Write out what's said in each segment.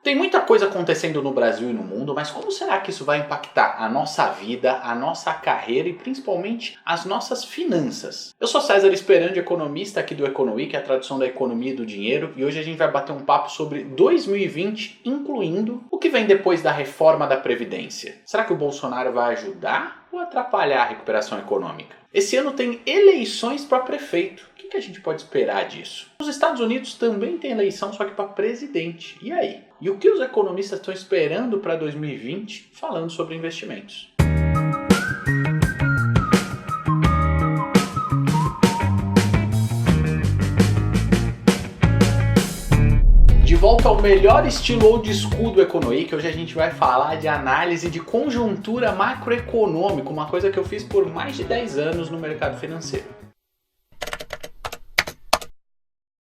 Tem muita coisa acontecendo no Brasil e no mundo, mas como será que isso vai impactar a nossa vida, a nossa carreira e principalmente as nossas finanças? Eu sou César Esperandi, economista aqui do Economy, que é a tradução da economia e do dinheiro, e hoje a gente vai bater um papo sobre 2020, incluindo o que vem depois da reforma da Previdência. Será que o Bolsonaro vai ajudar ou atrapalhar a recuperação econômica? Esse ano tem eleições para prefeito. O que a gente pode esperar disso? Os Estados Unidos também tem eleição, só que para presidente. E aí? E o que os economistas estão esperando para 2020 falando sobre investimentos? De volta ao melhor estilo old school do Economy, que hoje a gente vai falar de análise de conjuntura macroeconômica, uma coisa que eu fiz por mais de 10 anos no mercado financeiro.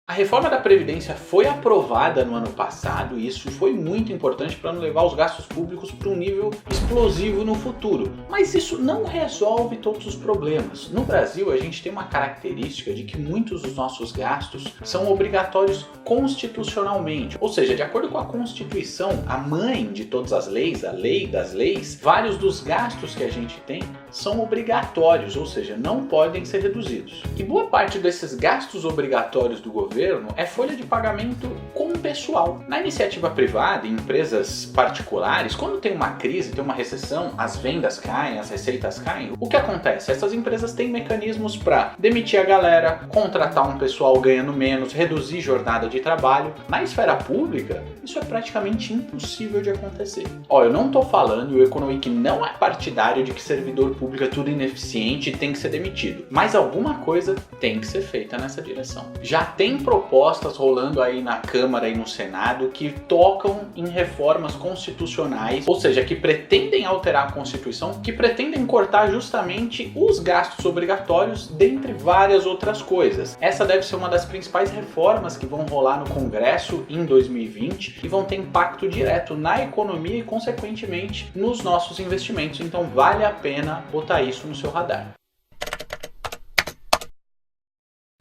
A reforma da Previdência foi aprovada no ano passado e isso foi muito importante para não levar os gastos públicos para um nível explosivo no futuro. Mas isso não resolve todos os problemas. No Brasil, a gente tem uma característica de que muitos dos nossos gastos são obrigatórios constitucionalmente. Ou seja, de acordo com a Constituição, a mãe de todas as leis, a lei das leis, vários dos gastos que a gente tem são obrigatórios, ou seja, não podem ser reduzidos. E boa parte desses gastos obrigatórios do governo é folha de pagamento com o pessoal. Na iniciativa privada, em empresas particulares, quando tem uma crise, tem uma recessão, as vendas caem, as receitas caem, o que acontece? Essas empresas têm mecanismos para demitir a galera, contratar um pessoal ganhando menos, reduzir jornada de trabalho. Na esfera pública, isso é praticamente impossível de acontecer. Eu não estou falando, e o Economy que não é partidário de que servidor público é tudo ineficiente e tem que ser demitido, mas alguma coisa tem que ser feita nessa direção. Já tem propostas rolando aí na Câmara e no Senado que tocam em reformas constitucionais, ou seja, que pretendem alterar a Constituição, que pretendem cortar justamente os gastos obrigatórios, dentre várias outras coisas. Essa deve ser uma das principais reformas que vão rolar no Congresso em 2020 e vão ter impacto direto na economia e, consequentemente, nos nossos investimentos. Então, vale a pena botar isso no seu radar.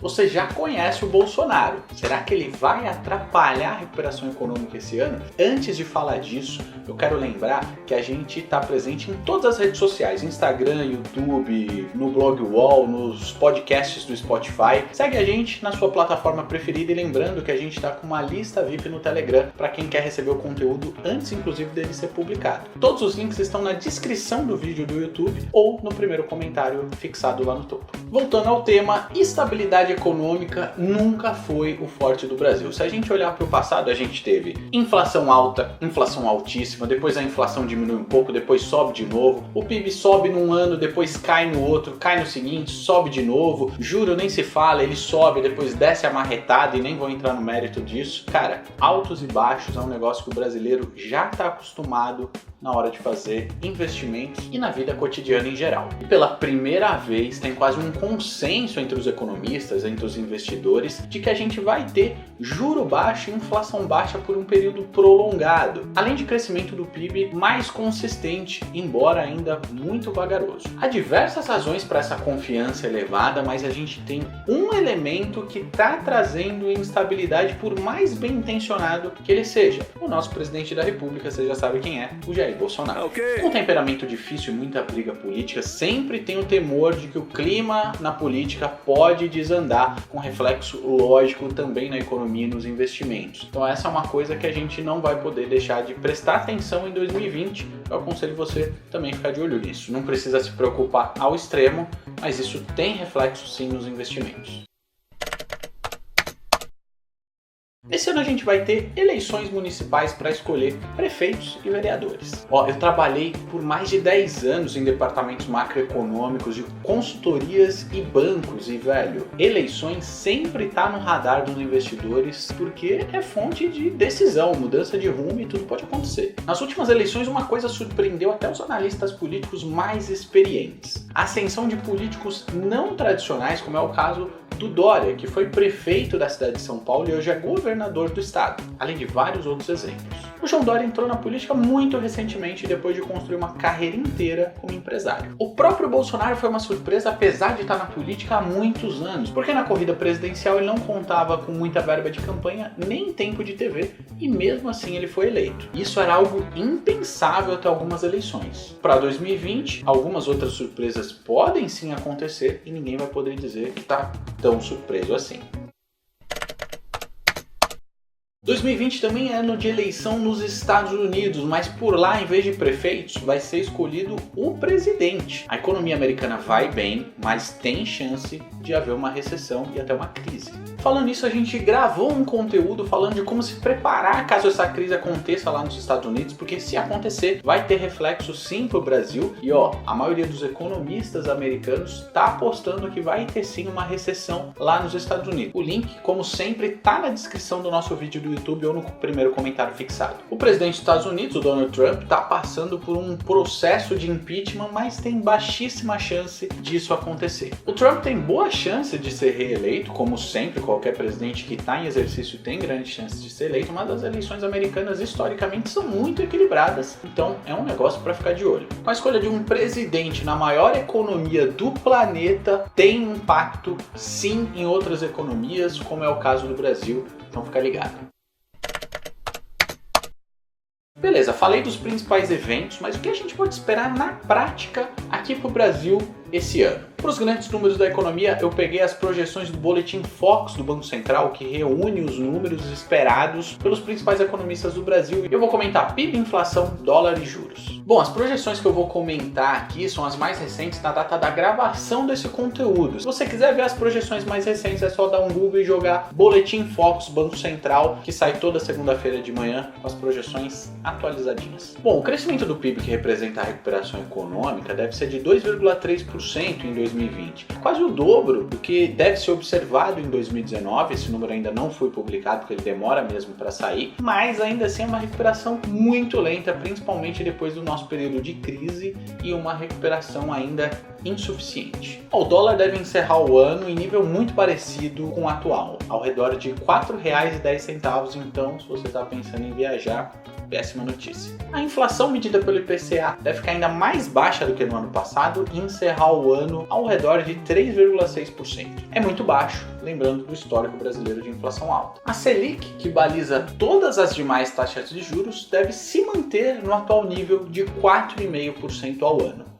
Você já conhece o Bolsonaro. Será que ele vai atrapalhar a recuperação econômica esse ano? Antes de falar disso, eu quero lembrar que a gente está presente em todas as redes sociais, Instagram, YouTube, no blog UOL, nos podcasts do Spotify. Segue a gente na sua plataforma preferida e lembrando que a gente está com uma lista VIP no Telegram para quem quer receber o conteúdo antes, inclusive, dele ser publicado. Todos os links estão na descrição do vídeo do YouTube ou no primeiro comentário fixado lá no topo. Voltando ao tema, estabilidade econômica nunca foi o forte do Brasil. Se a gente olhar para o passado, a gente teve inflação alta, inflação altíssima, depois a inflação diminui um pouco, depois sobe de novo, o PIB sobe num ano, depois cai no outro, cai no seguinte, sobe de novo, juro nem se fala, ele sobe, depois desce a marretada e nem vou entrar no mérito disso. Cara, altos e baixos é um negócio que o brasileiro já está acostumado na hora de fazer investimentos e na vida cotidiana em geral. E pela primeira vez tem quase um consenso entre os economistas, entre os investidores, de que a gente vai ter juro baixo e inflação baixa por um período prolongado, além de crescimento do PIB mais consistente, embora ainda muito vagaroso. Há diversas razões para essa confiança elevada, mas a gente tem um elemento que está trazendo instabilidade, por mais bem intencionado que ele seja. O nosso presidente da República, você já sabe quem é, o Jair Bolsonaro. Com um temperamento difícil e muita briga política, sempre tem o temor de que o clima na política pode desandar, com reflexo lógico também na economia e nos investimentos. Então essa é uma coisa que a gente não vai poder deixar de prestar atenção em 2020. Eu aconselho você também a ficar de olho nisso. Não precisa se preocupar ao extremo, mas isso tem reflexo sim nos investimentos. Esse ano a gente vai ter eleições municipais para escolher prefeitos e vereadores. Eu trabalhei por mais de 10 anos em departamentos macroeconômicos de consultorias e bancos e, eleições sempre tá no radar dos investidores porque é fonte de decisão, mudança de rumo e tudo pode acontecer. Nas últimas eleições, uma coisa surpreendeu até os analistas políticos mais experientes. A ascensão de políticos não tradicionais, como é o caso do Dória, que foi prefeito da cidade de São Paulo e hoje é governador governador do estado, além de vários outros exemplos. O João Dória entrou na política muito recentemente depois de construir uma carreira inteira como empresário. O próprio Bolsonaro foi uma surpresa apesar de estar na política há muitos anos, porque na corrida presidencial ele não contava com muita verba de campanha nem tempo de TV e mesmo assim ele foi eleito. Isso era algo impensável até algumas eleições. Para 2020, algumas outras surpresas podem sim acontecer e ninguém vai poder dizer que está tão surpreso assim. 2020 também é ano de eleição nos Estados Unidos, mas por lá, em vez de prefeitos, vai ser escolhido o presidente. A economia americana vai bem, mas tem chance de haver uma recessão e até uma crise. Falando nisso, a gente gravou um conteúdo falando de como se preparar caso essa crise aconteça lá nos Estados Unidos, porque se acontecer, vai ter reflexo sim pro Brasil. E a maioria dos economistas americanos está apostando que vai ter sim uma recessão lá nos Estados Unidos. O link, como sempre, tá na descrição do nosso vídeo do YouTube ou no primeiro comentário fixado. O presidente dos Estados Unidos, o Donald Trump, está passando por um processo de impeachment, mas tem baixíssima chance disso acontecer. O Trump tem boa chance de ser reeleito, como sempre, qualquer presidente que está em exercício tem grande chance de ser eleito, mas as eleições americanas historicamente são muito equilibradas, então é um negócio para ficar de olho. Com a escolha de um presidente na maior economia do planeta, tem impacto sim em outras economias, como é o caso do Brasil, então fica ligado. Beleza, falei dos principais eventos, mas o que a gente pode esperar na prática aqui para o Brasil esse ano? Para os grandes números da economia, eu peguei as projeções do Boletim Focus do Banco Central, que reúne os números esperados pelos principais economistas do Brasil. Eu vou comentar PIB, inflação, dólar e juros. Bom, as projeções que eu vou comentar aqui são as mais recentes na data da gravação desse conteúdo. Se você quiser ver as projeções mais recentes, é só dar um Google e jogar Boletim Focus Banco Central, que sai toda segunda-feira de manhã com as projeções atualizadinhas. Bom, o crescimento do PIB, que representa a recuperação econômica, deve ser de 2,3% em 2020, quase o dobro do que deve ser observado em 2019. Esse número ainda não foi publicado porque ele demora mesmo para sair, mas ainda assim é uma recuperação muito lenta, principalmente depois do nosso período de crise e uma recuperação ainda insuficiente. O dólar deve encerrar o ano em nível muito parecido com o atual, ao redor de R$ 4,10, então se você está pensando em viajar, péssima notícia. A inflação medida pelo IPCA deve ficar ainda mais baixa do que no ano passado e encerrar o ano ao redor de 3,6%. É muito baixo, lembrando do histórico brasileiro de inflação alta. A Selic, que baliza todas as demais taxas de juros, deve se manter no atual nível de 4,5% ao ano.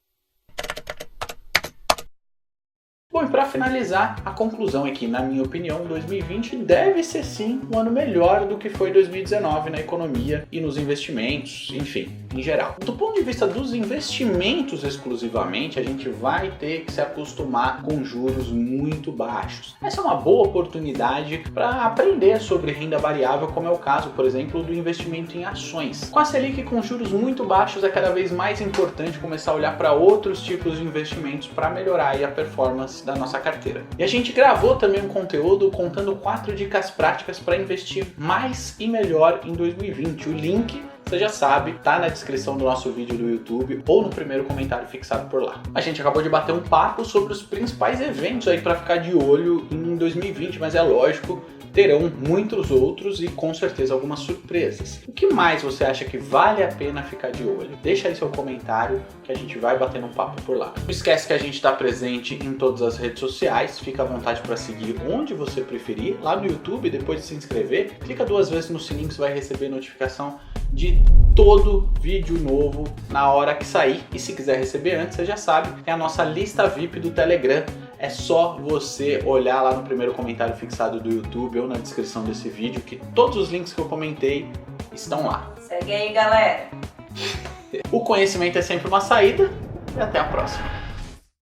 Bom, e para finalizar, a conclusão é que, na minha opinião, 2020 deve ser sim um ano melhor do que foi 2019 na economia e nos investimentos, enfim, em geral. Do ponto de vista dos investimentos exclusivamente, a gente vai ter que se acostumar com juros muito baixos. Essa é uma boa oportunidade para aprender sobre renda variável, como é o caso, por exemplo, do investimento em ações. Com a Selic com juros muito baixos, é cada vez mais importante começar a olhar para outros tipos de investimentos para melhorar aí a performance da nossa carteira. E a gente gravou também um conteúdo contando 4 dicas práticas para investir mais e melhor em 2020. O link, você já sabe, tá na descrição do nosso vídeo do YouTube ou no primeiro comentário fixado por lá. A gente acabou de bater um papo sobre os principais eventos aí para ficar de olho em 2020, mas é lógico, terão muitos outros e com certeza algumas surpresas. O que mais você acha que vale a pena ficar de olho? Deixa aí seu comentário que a gente vai batendo um papo por lá. Não esquece que a gente está presente em todas as redes sociais, fica à vontade para seguir onde você preferir. Lá no YouTube, depois de se inscrever, clica 2 vezes no sininho que você vai receber notificação de todo vídeo novo na hora que sair. E se quiser receber antes, você já sabe, é a nossa lista VIP do Telegram. É só você olhar lá no primeiro comentário fixado do YouTube ou na descrição desse vídeo que todos os links que eu comentei estão lá. Segue aí, galera! O conhecimento é sempre uma saída e até a próxima.